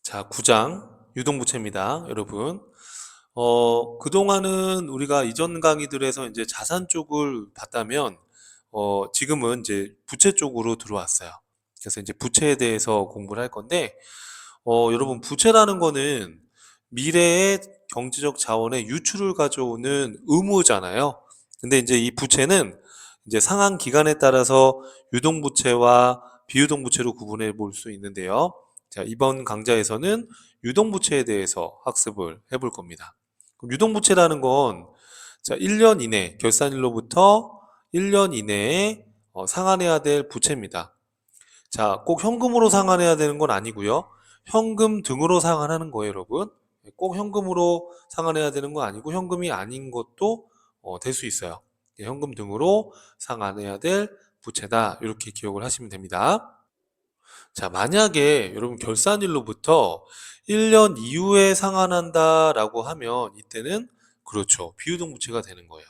자, 9장 유동부채입니다, 여러분. 그동안은 우리가 이전 강의들에서 이제 자산 쪽을 봤다면, 지금은 이제 부채 쪽으로 들어왔어요. 그래서 이제 부채에 대해서 공부를 할 건데, 여러분, 부채라는 거는 미래의 경제적 자원의 유출을 가져오는 의무잖아요. 근데 이제 이 부채는 이제 상한 기간에 따라서 유동부채와 비유동부채로 구분해 볼 수 있는데요. 자, 이번 강좌에서는 유동부채에 대해서 학습을 해볼 겁니다. 그럼 유동부채라는 건, 자, 1년 이내, 결산일로부터 1년 이내에 상환해야 될 부채입니다. 자, 꼭 현금으로 상환해야 되는 건 아니고요. 현금 등으로 상환하는 거예요, 여러분. 꼭 현금으로 상환해야 되는 건 아니고 현금이 아닌 것도 될 수 있어요. 현금 등으로 상환해야 될 부채다. 이렇게 기억을 하시면 됩니다. 자, 만약에 여러분 결산일로부터 1년 이후에 상환한다라고 하면 이때는 그렇죠. 비유동부채가 되는 거예요.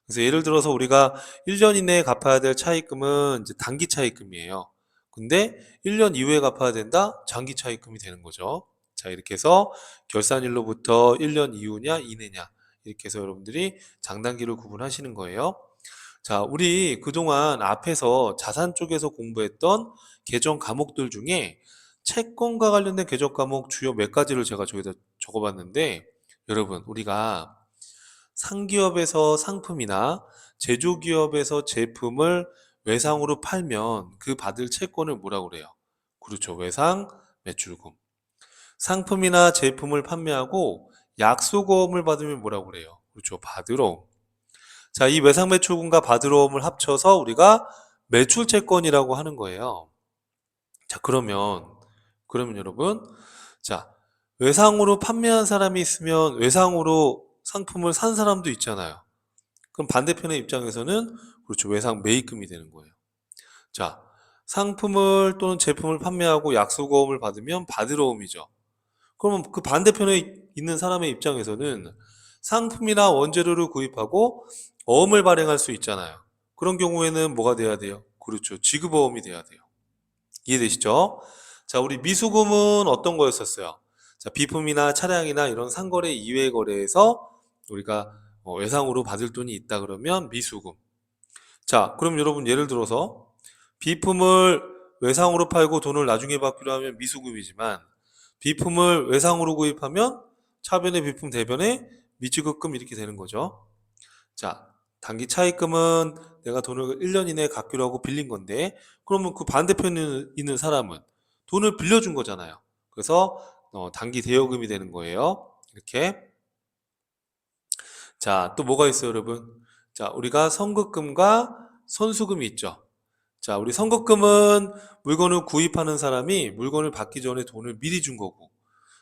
그래서 예를 들어서 우리가 1년 이내에 갚아야 될 차입금은 이제 단기 차입금이에요. 근데 1년 이후에 갚아야 된다? 장기 차입금이 되는 거죠. 자, 이렇게 해서 결산일로부터 1년 이후냐, 이내냐. 이렇게 해서 여러분들이 장단기를 구분하시는 거예요. 자, 우리 그동안 앞에서 자산 쪽에서 공부했던 개정 과목들 중에 채권과 관련된 개정 과목 주요 몇 가지를 제가 저기다 적어봤는데, 여러분, 우리가 상기업에서 상품이나 제조기업에서 제품을 외상으로 팔면 그 받을 채권을 뭐라고 그래요? 그렇죠. 외상 매출금. 상품이나 제품을 판매하고 약소금을 받으면 뭐라고 그래요? 그렇죠. 받으러. 자, 이 외상 매출금과 받으러옴을 합쳐서 우리가 매출 채권이라고 하는 거예요. 자, 그러면 여러분, 자, 외상으로 판매한 사람이 있으면 외상으로 상품을 산 사람도 있잖아요. 그럼 반대편의 입장에서는 그렇죠. 외상 매입금이 되는 거예요. 자, 상품을 또는 제품을 판매하고 약소금을 받으면 받으러옴이죠. 그러면 그 반대편에 있는 사람의 입장에서는 상품이나 원재료를 구입하고 어음을 발행할 수 있잖아요. 그런 경우에는 뭐가 돼야 돼요? 그렇죠. 지급어음이 돼야 돼요. 이해되시죠? 자, 우리 미수금은 어떤 거였었어요? 자, 비품이나 차량이나 이런 상거래 이외 거래에서 우리가 외상으로 받을 돈이 있다 그러면 미수금. 자, 그럼 여러분 예를 들어서 비품을 외상으로 팔고 돈을 나중에 받기로 하면 미수금이지만 비품을 외상으로 구입하면 차변의 비품 대변에 미지급금 이렇게 되는 거죠. 자, 단기 차입금은 내가 돈을 1년 이내에 갚기로 하고 빌린 건데 그러면 그 반대편에 있는 사람은 돈을 빌려준 거잖아요. 그래서 단기 대여금이 되는 거예요. 이렇게. 자, 또 뭐가 있어요, 여러분? 자, 우리가 선급금과 선수금이 있죠. 자, 우리 선급금은 물건을 구입하는 사람이 물건을 받기 전에 돈을 미리 준 거고,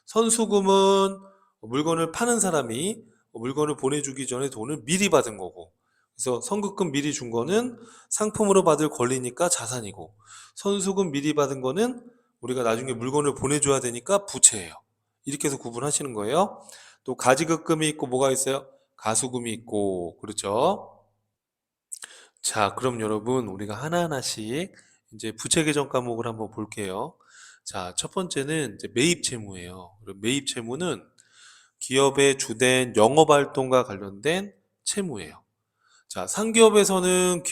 선수금은 물건을 파는 사람이 물건을 보내주기 전에 돈을 미리 받은 거고, 그래서 선급금 미리 준 거는 상품으로 받을 권리니까 자산이고, 선수금 미리 받은 거는 우리가 나중에 물건을 보내줘야 되니까 부채예요. 이렇게 해서 구분하시는 거예요. 또 가지급금이 있고 뭐가 있어요? 가수금이 있고, 그렇죠? 자, 그럼 여러분, 우리가 하나하나씩 이제 부채 개정 과목을 한번 볼게요. 자, 첫 번째는 이제 매입 채무예요. 그럼 매입 채무는 기업의 주된 영업 활동과 관련된 채무예요. 자, 상기업에서는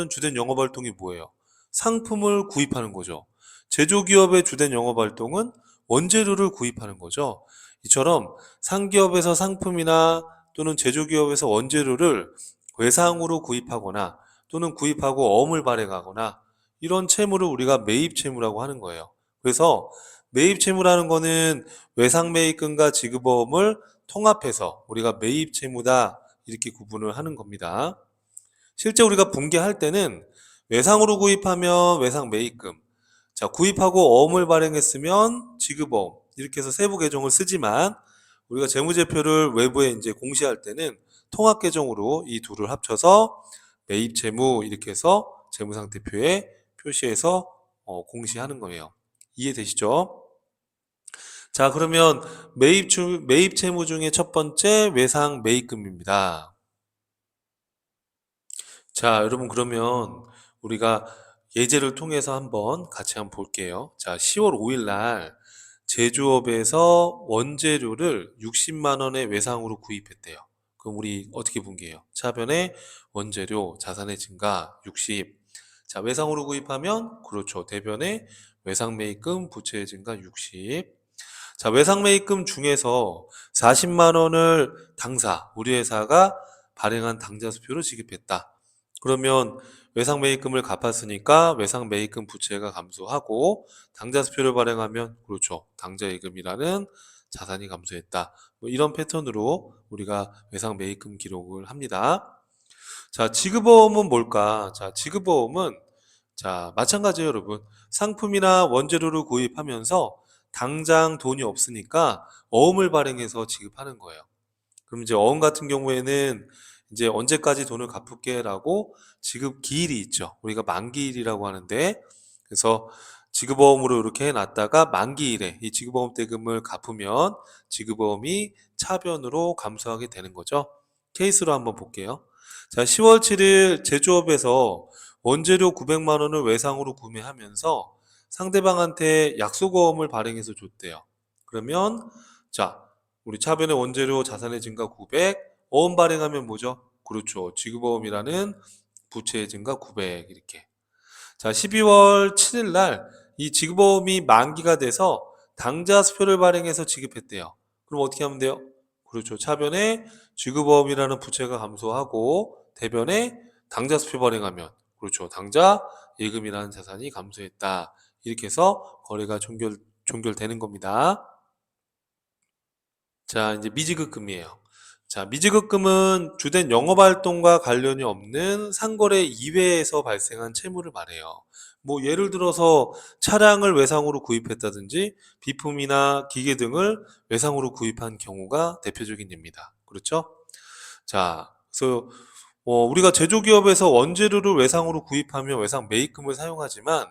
주된 영업 활동이 뭐예요? 상품을 구입하는 거죠. 제조기업의 주된 영업 활동은 원재료를 구입하는 거죠. 이처럼 상기업에서 상품이나 또는 제조기업에서 원재료를 외상으로 구입하거나 또는 구입하고 어음을 발행하거나 이런 채무를 우리가 매입 채무라고 하는 거예요. 그래서 매입 채무라는 거는 외상 매입금과 지급어음을 통합해서 우리가 매입 채무다 이렇게 구분을 하는 겁니다. 실제 우리가 분개할 때는 외상으로 구입하면 외상 매입금, 자, 구입하고 어음을 발행했으면 지급어음 이렇게 해서 세부 계정을 쓰지만 우리가 재무제표를 외부에 이제 공시할 때는 통합 계정으로 이 둘을 합쳐서 매입 채무 이렇게 해서 재무상태표에 표시해서 공시하는 거예요. 이해되시죠? 자, 그러면 매입 채무 중에 첫 번째 외상 매입금입니다. 자, 여러분 그러면 우리가 예제를 통해서 한번 같이 한번 볼게요. 자, 10월 5일 날 제조업에서 원재료를 60만 원에 외상으로 구입했대요. 그럼 우리 어떻게 분개해요? 차변에 원재료 자산의 증가 60. 자, 외상으로 구입하면 그렇죠. 대변에 외상 매입금 부채의 증가 60. 자, 외상 매입금 중에서 40만 원을 당사, 우리 회사가 발행한 당좌 수표로 지급했다. 그러면 외상 매입금을 갚았으니까 외상 매입금 부채가 감소하고 당좌 수표를 발행하면 그렇죠. 당좌 예금이라는 자산이 감소했다. 뭐 이런 패턴으로 우리가 외상 매입금 기록을 합니다. 자, 지급어음은 뭘까? 자, 지급어음은 자, 마찬가지예요, 여러분. 상품이나 원재료를 구입하면서 당장 돈이 없으니까 어음을 발행해서 지급하는 거예요. 그럼 이제 어음 같은 경우에는 이제 언제까지 돈을 갚을게라고 지급 기일이 있죠. 우리가 만기일이라고 하는데 그래서 지급어음으로 이렇게 해놨다가 만기일에 이 지급어음 대금을 갚으면 지급어음이 차변으로 감소하게 되는 거죠. 케이스로 한번 볼게요. 자, 10월 7일 제조업에서 원재료 900만 원을 외상으로 구매하면서 상대방한테 약속어음을 발행해서 줬대요. 그러면 자, 우리 차변의 원재료 자산의 증가 900, 어음 발행하면 뭐죠? 그렇죠. 지급어음이라는 부채의 증가 900 이렇게. 자, 12월 7일 날 이 지급어음이 만기가 돼서 당좌 수표를 발행해서 지급했대요. 그럼 어떻게 하면 돼요? 그렇죠. 차변에 지급어음이라는 부채가 감소하고 대변에 당좌 수표 발행하면 그렇죠. 당좌 예금이라는 자산이 감소했다. 이렇게 해서 거래가 종결되는 겁니다. 자, 이제 미지급금이에요. 자, 미지급금은 주된 영업활동과 관련이 없는 상거래 이외에서 발생한 채무를 말해요. 뭐, 예를 들어서 차량을 외상으로 구입했다든지 비품이나 기계 등을 외상으로 구입한 경우가 대표적인 예입니다. 그렇죠? 자, 그래서 우리가 제조기업에서 원재료를 외상으로 구입하면 외상 매입금을 사용하지만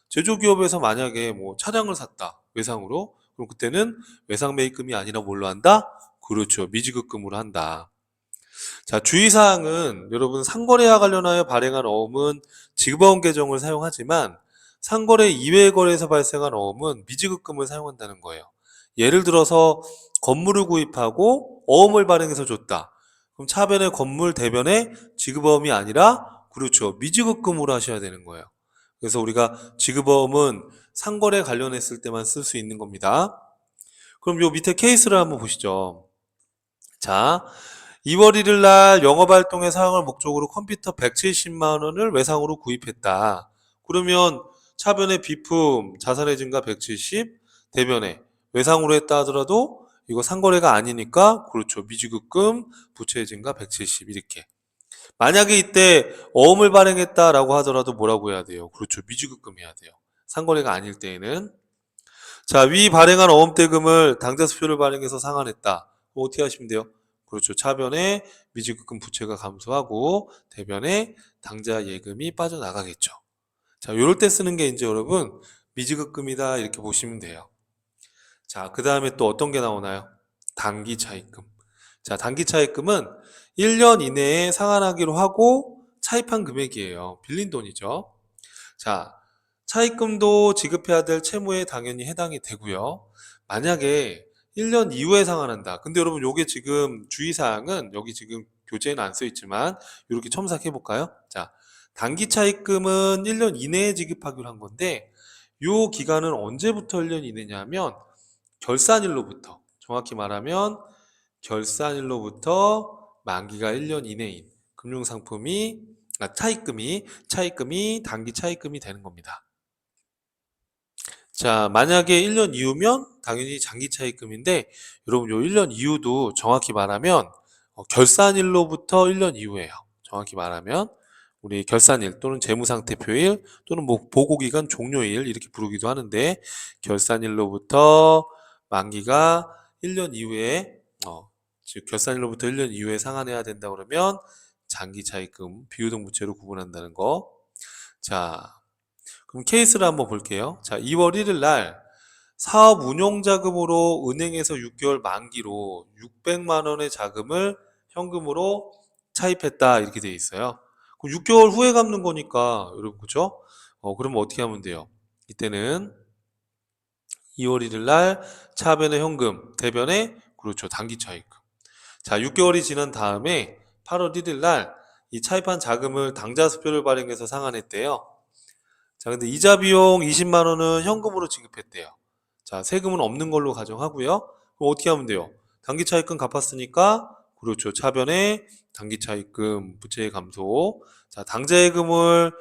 제조기업에서 만약에 뭐 차량을 샀다 외상으로 그럼 그때는 외상 매입금이 아니라 뭘로 한다? 그렇죠. 미지급금으로 한다. 자, 주의사항은 여러분 상거래와 관련하여 발행한 어음은 지급어음 계정을 사용하지만 상거래 이외의 거래에서 발생한 어음은 미지급금을 사용한다는 거예요. 예를 들어서 건물을 구입하고 어음을 발행해서 줬다. 그럼 차변의 건물 대변에 지급어음이 아니라 그렇죠. 미지급금으로 하셔야 되는 거예요. 그래서 우리가 지급어음은 상거래 관련했을 때만 쓸 수 있는 겁니다. 그럼 요 밑에 케이스를 한번 보시죠. 자, 2월 1일 날 영업활동에 사용할 목적으로 컴퓨터 170만 원을 외상으로 구입했다. 그러면 차변의 비품, 자산의 증가 170, 대변에 외상으로 했다 하더라도 이거 상거래가 아니니까 그렇죠. 미지급금, 부채의 증가 170 이렇게. 만약에 이때 어음을 발행했다라고 하더라도 뭐라고 해야 돼요? 그렇죠. 미지급금 해야 돼요. 상거래가 아닐 때에는. 자, 위 발행한 어음대금을 당좌수표를 발행해서 상환했다. 어떻게 하시면 돼요? 그렇죠. 차변에 미지급금 부채가 감소하고 대변에 당좌 예금이 빠져나가겠죠. 자, 요럴 때 쓰는 게 이제 여러분 미지급금이다 이렇게 보시면 돼요. 자, 그 다음에 또 어떤 게 나오나요? 단기 차입금. 자, 단기 차입금은 1년 이내에 상환하기로 하고 차입한 금액이에요. 빌린 돈이죠. 자, 차입금도 지급해야 될 채무에 당연히 해당이 되고요. 만약에 1년 이후에 상환한다. 근데 여러분 요게 지금 주의사항은 여기 지금 교재에는 안 써 있지만 이렇게 첨삭해 볼까요? 자, 단기 차입금은 1년 이내에 지급하기로 한 건데 요 기간은 언제부터 1년 이내냐면 결산일로부터 정확히 말하면 결산일로부터 만기가 1년 이내인 금융상품이 차입금이 단기 차입금이 되는 겁니다. 자, 만약에 1년 이후면 당연히 장기 차입금인데 여러분 요 1년 이후도 정확히 말하면 결산일로부터 1년 이후예요. 정확히 말하면 우리 결산일 또는 재무상태표일 또는 뭐 보고기간 종료일 이렇게 부르기도 하는데 결산일로부터 만기가 1년 이후에 즉 결산일로부터 1년 이후에 상환해야 된다 그러면 장기 차입금 비유동부채로 구분한다는 거. 자, 그럼 케이스를 한번 볼게요. 자, 2월 1일 날 사업 운용 자금으로 은행에서 6개월 만기로 600만 원의 자금을 현금으로 차입했다 이렇게 돼 있어요. 그럼 6개월 후에 갚는 거니까 여러분 그죠? 그러면 어떻게 하면 돼요? 이때는 2월 1일 날 차변에 현금, 대변에 그렇죠. 단기 차입금. 자, 6개월이 지난 다음에 8월 1일 날 이 차입한 자금을 당좌 수표를 발행해서 상환했대요. 자, 근데 이자 비용 20만 원은 현금으로 지급했대요. 자, 세금은 없는 걸로 가정하고요. 그럼 어떻게 하면 돼요? 단기 차입금 갚았으니까 그렇죠. 차변에 단기 차입금 부채의 감소. 자, 당좌 예금을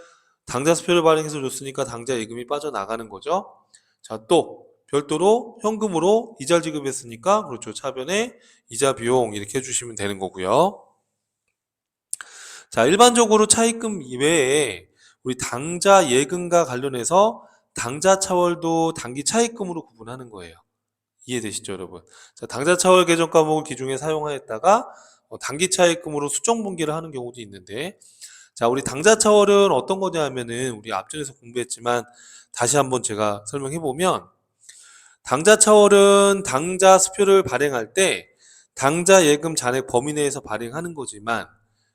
당좌 수표를 발행해서 줬으니까 당좌 예금이 빠져나가는 거죠. 자, 또 별도로 현금으로 이자를 지급했으니까 그렇죠. 차변에 이자 비용 이렇게 해주시면 되는 거고요. 자, 일반적으로 차입금 이외에 우리 당좌 예금과 관련해서 당좌 차월도 단기 차입금으로 구분하는 거예요. 이해되시죠, 여러분? 자, 당좌 차월 계정 과목을 기준에 사용하였다가 단기 차입금으로 수정 분기를 하는 경우도 있는데, 자, 우리 당좌 차월은 어떤 거냐 하면은 우리 앞전에서 공부했지만 다시 한번 제가 설명해 보면, 당좌 차월은 당좌 수표를 발행할 때 당좌 예금 잔액 범위 내에서 발행하는 거지만,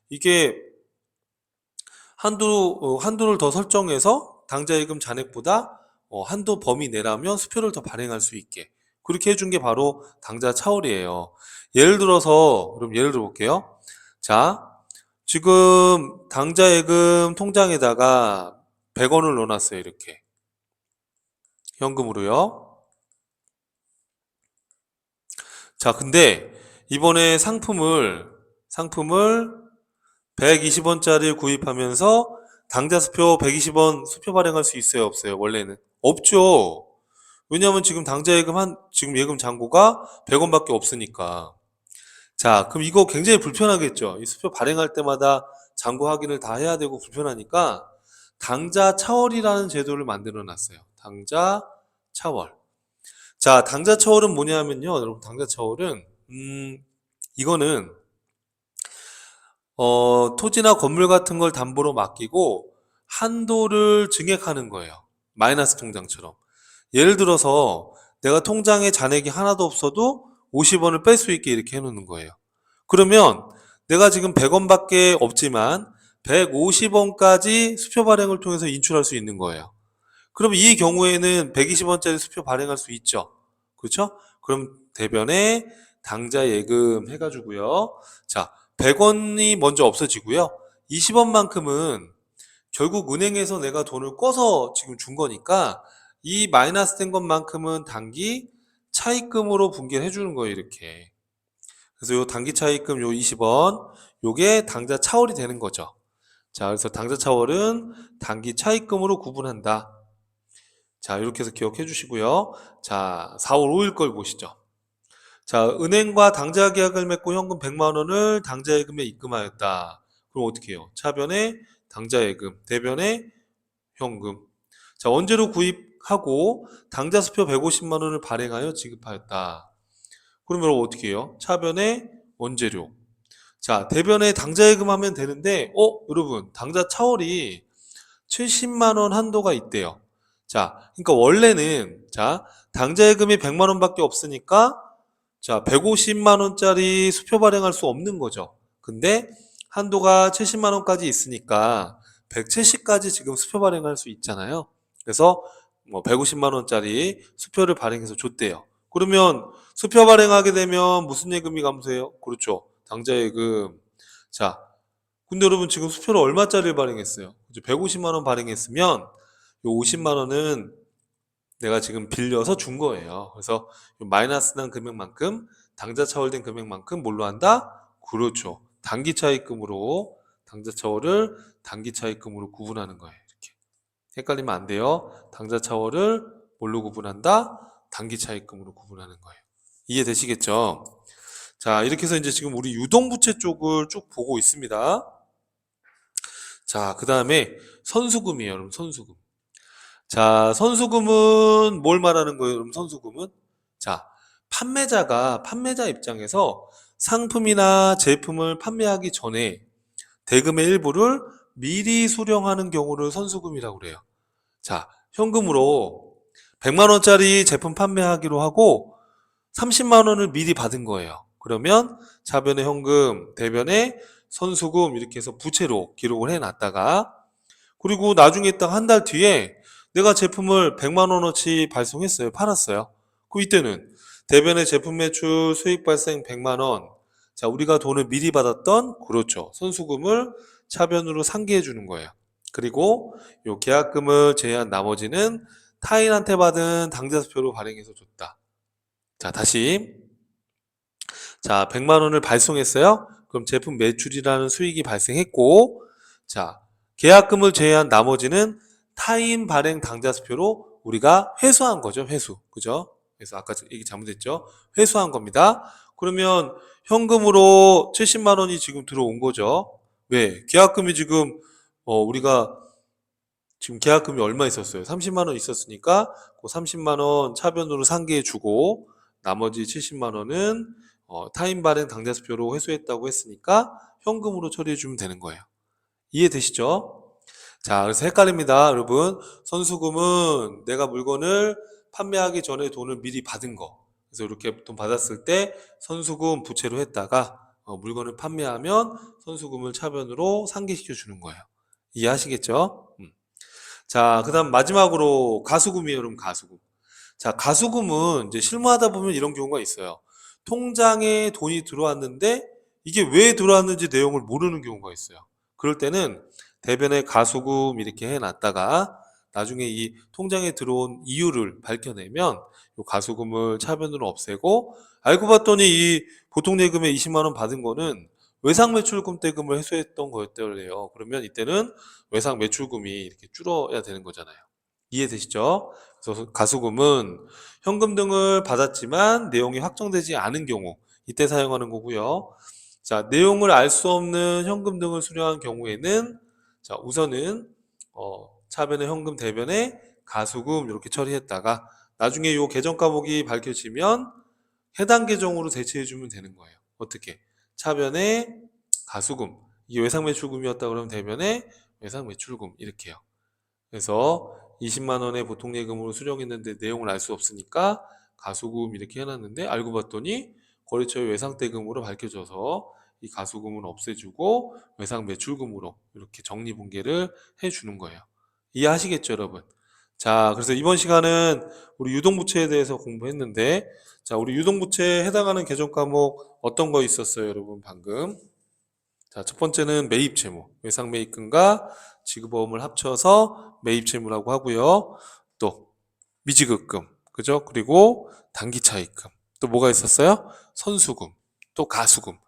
이게 한도를 더 설정해서 당좌 예금 잔액보다 한도 범위 내라면 수표를 더 발행할 수 있게 그렇게 해준 게 바로 당좌 차월이에요. 예를 들어서 그럼 예를 들어 볼게요. 자, 지금 당좌 예금 통장에다가 100원을 넣어놨어요. 이렇게 현금으로요. 자, 근데 이번에 상품을 120원짜리 구입하면서 당좌 수표 120원 수표 발행할 수 있어요, 없어요? 원래는 없죠. 왜냐하면 지금 당좌 예금 지금 예금 잔고가 100원밖에 없으니까. 자, 그럼 이거 굉장히 불편하겠죠. 이 수표 발행할 때마다 잔고 확인을 다 해야 되고 불편하니까 당좌 차월이라는 제도를 만들어 놨어요. 당좌 차월. 자, 당좌 차월은 뭐냐면요, 여러분. 당좌 차월은 이거는 토지나 건물 같은 걸 담보로 맡기고 한도를 증액하는 거예요. 마이너스 통장처럼. 예를 들어서 내가 통장에 잔액이 하나도 없어도 50원을 뺄 수 있게 이렇게 해놓는 거예요. 그러면 내가 지금 100원밖에 없지만 150원까지 수표 발행을 통해서 인출할 수 있는 거예요. 그럼 이 경우에는 120원짜리 수표 발행할 수 있죠. 그렇죠? 그럼 대변에 당좌 예금 해가지고요. 자, 100원이 먼저 없어지고요. 20원만큼은 결국 은행에서 내가 돈을 꿔서 지금 준 거니까 이 마이너스 된 것만큼은 단기 차입금으로 분기를 해주는 거예요, 이렇게. 그래서 요 단기 차입금 요 20원, 요게 당좌 차월이 되는 거죠. 자, 그래서 당좌 차월은 단기 차입금으로 구분한다. 자, 이렇게 해서 기억해 주시고요. 자, 4월 5일 걸 보시죠. 자, 은행과 당좌 계약을 맺고 현금 100만 원을 당좌 예금에 입금하였다. 그럼 어떻게 해요? 차변에 당좌 예금, 대변에 현금. 자, 원재료 구입하고 당좌 수표 150만 원을 발행하여 지급하였다. 그러면 어떻게 해요? 차변에 원재료. 자, 대변에 당좌 예금하면 되는데, 여러분, 당좌 차월이 70만 원 한도가 있대요. 자, 그러니까 원래는 자, 당좌 예금이 100만 원밖에 없으니까 자, 150만 원짜리 수표 발행할 수 없는 거죠. 근데 한도가 70만 원까지 있으니까 170까지 지금 수표 발행할 수 있잖아요. 그래서 150만 원짜리 수표를 발행해서 줬대요. 그러면 수표 발행하게 되면 무슨 예금이 감소해요? 그렇죠. 당좌 예금. 자, 근데 여러분 지금 수표를 얼마짜리를 발행했어요? 150만 원 발행했으면 요 50만 원은 내가 지금 빌려서 준 거예요. 그래서 마이너스 난 금액만큼 당좌 차월된 금액만큼 뭘로 한다? 그렇죠. 단기 차입금으로 당좌 차월을 단기 차입금으로 구분하는 거예요. 이렇게 헷갈리면 안 돼요. 당좌 차월을 뭘로 구분한다? 단기 차입금으로 구분하는 거예요. 이해되시겠죠? 자, 이렇게 해서 이제 지금 우리 유동부채 쪽을 쭉 보고 있습니다. 자, 그 다음에 선수금이에요, 여러분. 선수금. 자, 선수금은 뭘 말하는 거예요, 여러분? 선수금은? 자, 판매자 입장에서 상품이나 제품을 판매하기 전에 대금의 일부를 미리 수령하는 경우를 선수금이라고 그래요. 자, 현금으로 100만 원짜리 제품 판매하기로 하고 30만 원을 미리 받은 거예요. 그러면 차변에 현금, 대변에 선수금 이렇게 해서 부채로 기록을 해놨다가 그리고 나중에 딱 한 달 뒤에 내가 제품을 100만 원어치 발송했어요. 팔았어요. 그럼 이때는 대변의 제품 매출 수익 발생 100만 원. 자, 우리가 돈을 미리 받았던 그렇죠. 선수금을 차변으로 상기해 주는 거예요. 그리고 요 계약금을 제외한 나머지는 타인한테 받은 당좌수표로 발행해서 줬다. 자, 다시. 자, 100만 원을 발송했어요. 그럼 제품 매출이라는 수익이 발생했고, 자, 계약금을 제외한 나머지는 타인 발행 당좌수표로 우리가 회수한 거죠. 회수. 그죠? 그래서 아까 얘기 잘못했죠. 회수한 겁니다. 그러면 현금으로 70만 원이 지금 들어온 거죠. 왜? 계약금이 지금 우리가 지금 계약금이 얼마 있었어요? 30만 원 있었으니까 그 30만 원 차변으로 상기해 주고 나머지 70만 원은 타인 발행 당좌수표로 회수했다고 했으니까 현금으로 처리해 주면 되는 거예요. 이해되시죠? 자, 그래서 헷갈립니다, 여러분. 선수금은 내가 물건을 판매하기 전에 돈을 미리 받은 거. 그래서 이렇게 돈 받았을 때 선수금 부채로 했다가 물건을 판매하면 선수금을 차변으로 상기시켜 주는 거예요. 이해하시겠죠? 자, 그다음 마지막으로 가수금이에요, 여러분. 가수금. 자, 가수금은 이제 실무하다 보면 이런 경우가 있어요. 통장에 돈이 들어왔는데 이게 왜 들어왔는지 내용을 모르는 경우가 있어요. 그럴 때는 대변에 가수금 이렇게 해놨다가 나중에 이 통장에 들어온 이유를 밝혀내면 이 가수금을 차변으로 없애고 알고 봤더니 이 보통예금에 20만 원 받은 거는 외상매출금 대금을 회수했던 거였더래요. 그러면 이때는 외상매출금이 이렇게 줄어야 되는 거잖아요. 이해되시죠? 그래서 가수금은 현금 등을 받았지만 내용이 확정되지 않은 경우 이때 사용하는 거고요. 자, 내용을 알 수 없는 현금 등을 수령한 경우에는 자, 우선은 차변의 현금 대변에 가수금 이렇게 처리했다가 나중에 요 계정 과목이 밝혀지면 해당 계정으로 대체해 주면 되는 거예요. 어떻게? 차변에 가수금 이게 외상매출금이었다 그러면 대변에 외상매출금 이렇게요. 그래서 20만 원의 보통예금으로 수령했는데 내용을 알 수 없으니까 가수금 이렇게 해놨는데 알고 봤더니 거래처의 외상대금으로 밝혀져서 이 가수금은 없애주고 외상매출금으로 이렇게 정리분계를 해주는 거예요. 이해하시겠죠, 여러분? 자, 그래서 이번 시간은 우리 유동부채에 대해서 공부했는데 자, 우리 유동부채에 해당하는 계정 과목 어떤 거 있었어요, 여러분? 방금. 자, 첫 번째는 매입채무, 외상매입금과 지급보험을 합쳐서 매입채무라고 하고요. 또 미지급금, 그죠? 그리고 단기차입금. 또 뭐가 있었어요? 선수금, 또 가수금.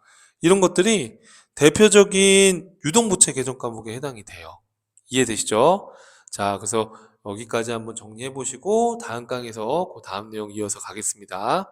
이런 것들이 대표적인 유동부채 계정 과목에 해당이 돼요. 이해되시죠? 자, 그래서 여기까지 한번 정리해 보시고 다음 강에서 그 다음 내용 이어서 가겠습니다.